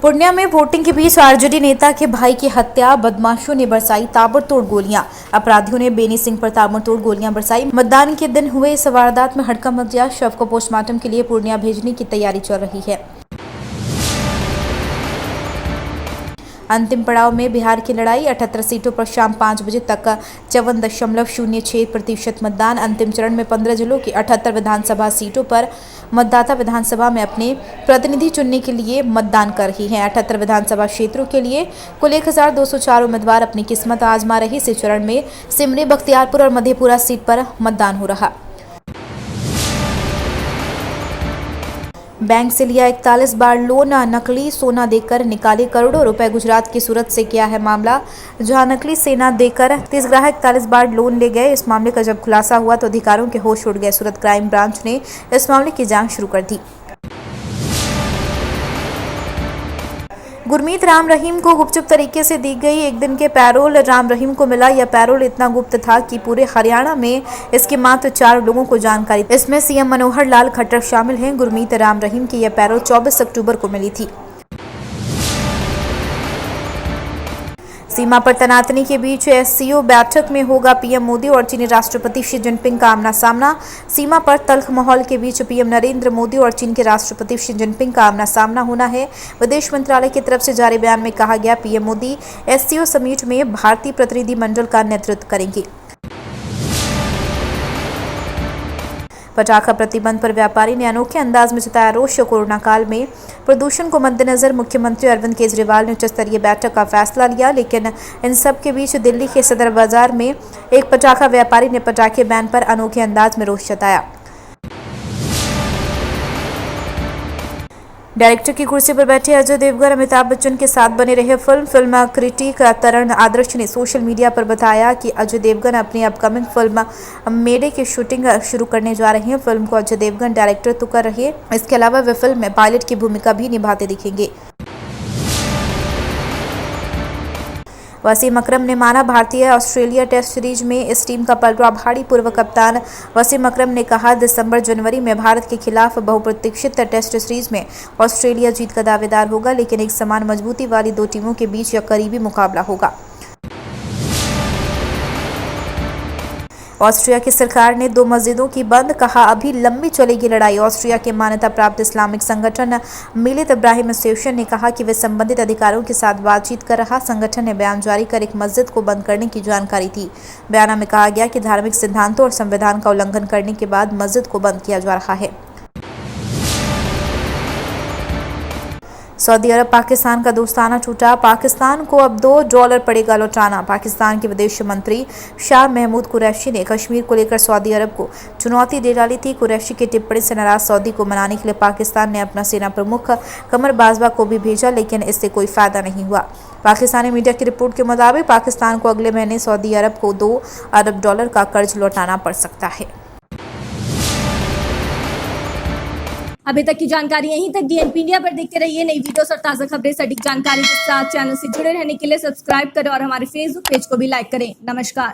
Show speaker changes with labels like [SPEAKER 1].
[SPEAKER 1] पूर्णिया में वोटिंग के बीच आरजेडी नेता के भाई की हत्या, बदमाशों ने बरसाई ताबड़तोड़ गोलियां। अपराधियों ने बेनी सिंह पर ताबड़तोड़ गोलियां बरसाई। मतदान के दिन हुए इस वारदात में हड़कंप मच गया। शव को पोस्टमार्टम के लिए पूर्णिया भेजने की तैयारी चल रही है। अंतिम पड़ाव में बिहार की लड़ाई, 78 सीटों पर शाम 5 बजे तक 54.06% मतदान। अंतिम चरण में 15 जिलों की 78 विधानसभा सीटों पर मतदाता विधानसभा में अपने प्रतिनिधि चुनने के लिए मतदान कर रही हैं। 78 विधानसभा क्षेत्रों के लिए कुल 1204 उम्मीदवार अपनी किस्मत आजमा रहे। इस चरण में सिमरी, बख्तियारपुर और मधेपुरा सीट पर मतदान हो रहा। बैंक से लिया 41 बार लोन, नकली सोना देकर निकाले करोड़ों रुपए। गुजरात की सूरत से किया है मामला, जहां नकली सोना देकर 30 ग्राहक 41 बार लोन ले गए। इस मामले का जब खुलासा हुआ तो अधिकारियों के होश उड़ गए। सूरत क्राइम ब्रांच ने इस मामले की जांच शुरू कर दी। गुरमीत राम रहीम को गुपचुप तरीके से दी गई एक दिन के पैरोल। राम रहीम को मिला यह पैरोल इतना गुप्त था कि पूरे हरियाणा में इसके मात्र 4 लोगों को जानकारी। इसमें सीएम मनोहर लाल खट्टर शामिल हैं। गुरमीत राम रहीम की यह पैरोल 24 अक्टूबर को मिली थी। सीमा पर तैनाती के बीच एससीओ बैठक में होगा पीएम मोदी और चीनी राष्ट्रपति शी जिनपिंग का आमना सामना। सीमा पर तल्ख माहौल के बीच पीएम नरेंद्र मोदी और चीन के राष्ट्रपति शी जिनपिंग का आमना सामना होना है। विदेश मंत्रालय की तरफ से जारी बयान में कहा गया, पीएम मोदी एससीओ समिट में भारतीय प्रतिनिधि मंडल का नेतृत्व करेंगे। पटाखा प्रतिबंध पर व्यापारी ने अनोखे अंदाज में जताया रोष। कोरोना काल में प्रदूषण को मद्देनजर मुख्यमंत्री अरविंद केजरीवाल ने उच्च स्तरीय बैठक का फैसला लिया, लेकिन इन सब के बीच दिल्ली के सदर बाजार में एक पटाखा व्यापारी ने पटाखे बैन पर अनोखे अंदाज में रोष जताया। डायरेक्टर की कुर्सी पर बैठे अजय देवगन अमिताभ बच्चन के साथ बने रहे। फिल्म क्रिटिक तरण आदर्श ने सोशल मीडिया पर बताया कि अजय देवगन अपनी अपकमिंग फिल्म मेडे की शूटिंग शुरू करने जा रहे हैं। फिल्म को अजय देवगन डायरेक्टर तो कर रहे हैं, इसके अलावा वे फिल्म में पायलट की भूमिका भी निभाते दिखेंगे। वसीम अकरम ने माना भारतीय ऑस्ट्रेलिया टेस्ट सीरीज में इस टीम का पलड़ा भारी। पूर्व कप्तान वसीम अकरम ने कहा, दिसंबर-जनवरी में भारत के खिलाफ बहुप्रतीक्षित टेस्ट सीरीज में ऑस्ट्रेलिया जीत का दावेदार होगा, लेकिन एक समान मजबूती वाली 2 टीमों के बीच यह करीबी मुकाबला होगा। ऑस्ट्रिया की सरकार ने 2 मस्जिदों की बंद, कहा अभी लंबी चलेगी लड़ाई। ऑस्ट्रिया के मान्यता प्राप्त इस्लामिक संगठन मिलित इब्राहिम एसोसिएशन ने कहा कि वे संबंधित अधिकारियों के साथ बातचीत कर रहा। संगठन ने बयान जारी कर एक मस्जिद को बंद करने की जानकारी दी। बयान में कहा गया कि धार्मिक सिद्धांतों और संविधान का उल्लंघन करने के बाद मस्जिद को बंद किया जा रहा है। सऊदी अरब पाकिस्तान का दोस्ताना टूटा। पाकिस्तान को अब $2 पड़ेगा लौटाना। पाकिस्तान के विदेश मंत्री शाह महमूद कुरैशी ने कश्मीर को लेकर सऊदी अरब को चुनौती दे डाली थी। कुरैशी की टिप्पणी से नाराज सऊदी को मनाने के लिए पाकिस्तान ने अपना सेना प्रमुख कमर बाजवा को भी भेजा, लेकिन इससे कोई फायदा नहीं हुआ। पाकिस्तानी मीडिया की रिपोर्ट के मुताबिक पाकिस्तान को अगले महीने सऊदी अरब को $2 अरब का कर्ज लौटाना पड़ सकता है।
[SPEAKER 2] अभी तक की जानकारी यहीं तक। डीएनपी इंडिया पर देखते रहिए नई वीडियोस और ताज़ा खबरें सटीक जानकारी के साथ। चैनल से जुड़े रहने के लिए सब्सक्राइब करें और हमारे फेसबुक पेज को भी लाइक करें। नमस्कार।